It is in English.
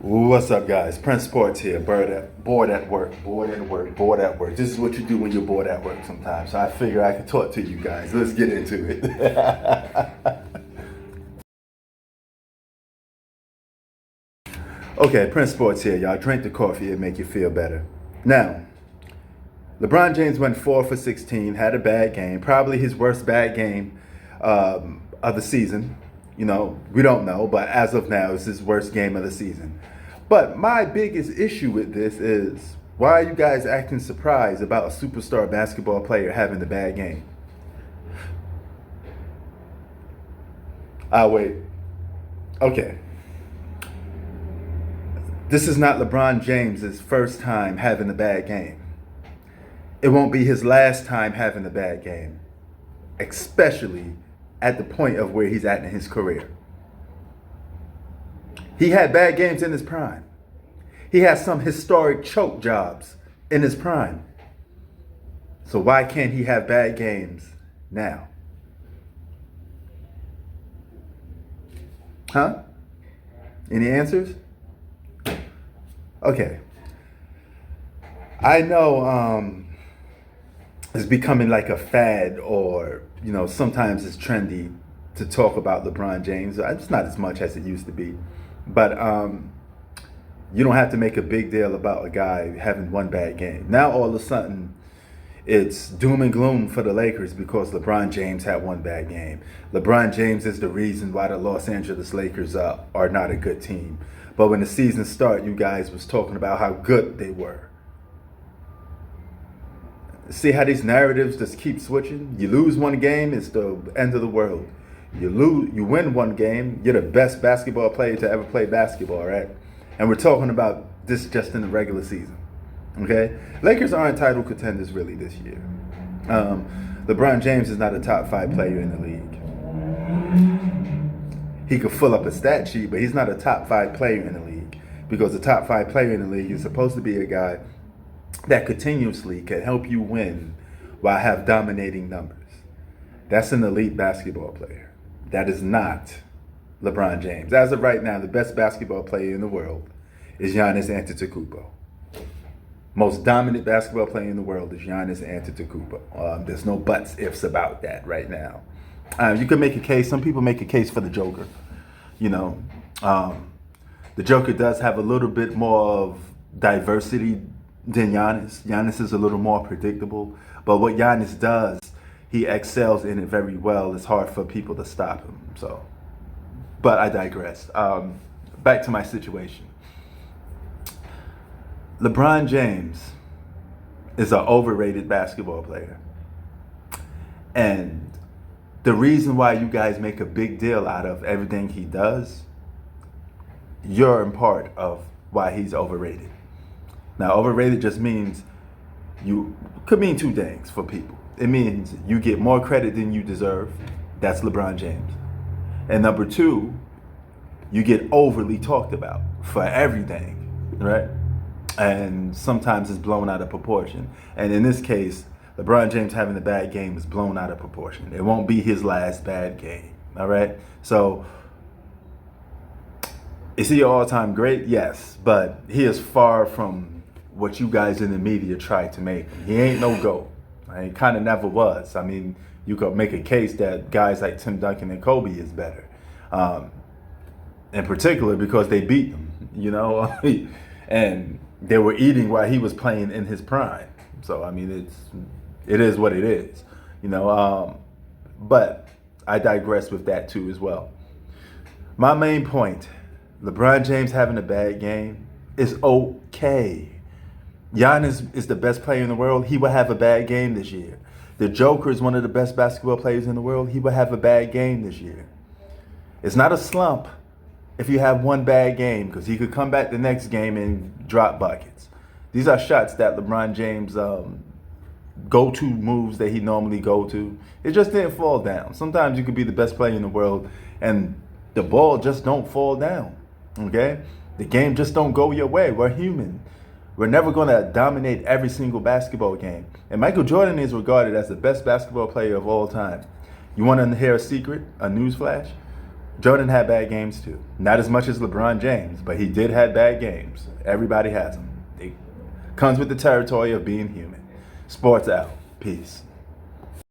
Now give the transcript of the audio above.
What's up, guys? Prince Sports here. Bored at work, bored at work, bored at work. This is what you do when you're bored at work sometimes. So I figure I can talk to you guys. Let's get into it. Okay, Prince Sports here, y'all. Drink the coffee and make you feel better. Now, LeBron James went 4 for 16, had a bad game, probably his worst bad game of the season. You know, we don't know, but as of now, it's his worst game of the season. But my biggest issue with this is, why are you guys acting surprised about a superstar basketball player having a bad game? Wait. Okay. This is not LeBron James's first time having a bad game. It won't be his last time having a bad game, especially at the point of where he's at in his career. He had bad games in his prime. He had some historic choke jobs in his prime. So why can't he have bad games now? Huh? Any answers? Okay. I know it's becoming like a fad, or sometimes it's trendy to talk about LeBron James. It's not as much as it used to be, but you don't have to make a big deal about a guy having one bad game. Now all of a sudden it's doom and gloom for the Lakers because LeBron James had one bad game. LeBron James is the reason why the Los Angeles Lakers are not a good team. But when the season started, you guys was talking about how good they were. See how these narratives just keep switching? You lose one game, it's the end of the world. You win one game, you're the best basketball player to ever play basketball, right? And we're talking about this just in the regular season, okay? Lakers aren't title contenders really this year. LeBron James is not a top 5 player in the league. He could fill up a stat sheet, but he's not a top 5 player in the league, because the top 5 player in the league is supposed to be a guy that continuously can help you win while have dominating numbers. That's an elite basketball player. That is not LeBron James. As of right now, the best basketball player in the world is Giannis Antetokounmpo. Most dominant basketball player in the world is Giannis Antetokounmpo. There's no buts, ifs about that right now. You could make a case. Some people make a case for the Joker. The Joker does have a little bit more of diversity than Giannis. Giannis is a little more predictable. But what Giannis does, he excels in it very well. It's hard for people to stop him. But I digress. Back to my situation. LeBron James is an overrated basketball player. And the reason why you guys make a big deal out of everything he does, you're in part of why he's overrated. Now, overrated just means could mean two things for people. It means you get more credit than you deserve. That's LeBron James. And number two, you get overly talked about for everything, right? And sometimes it's blown out of proportion. And in this case, LeBron James having a bad game is blown out of proportion. It won't be his last bad game, all right? So, is he an all-time great? Yes, but he is far from what you guys in the media try to make him. He ain't no GOAT. He kind of never was. I mean, you could make a case that guys like Tim Duncan and Kobe is better. In particular because they beat him, and they were eating while he was playing in his prime. So, I mean, it is what it is, but I digress with that too as well. My main point, LeBron James having a bad game is okay. Giannis is the best player in the world. He will have a bad game this year. The Joker is one of the best basketball players in the world. He will have a bad game this year. It's not a slump if you have one bad game, because he could come back the next game and drop buckets. These are shots that LeBron James go-to moves that he normally go to. It just didn't fall down. Sometimes you could be the best player in the world and the ball just don't fall down, okay? The game just don't go your way. We're human. We're never going to dominate every single basketball game. And Michael Jordan is regarded as the best basketball player of all time. You want to hear a secret, a news flash? Jordan had bad games too. Not as much as LeBron James, but he did have bad games. Everybody has them. It comes with the territory of being human. Sports out. Peace.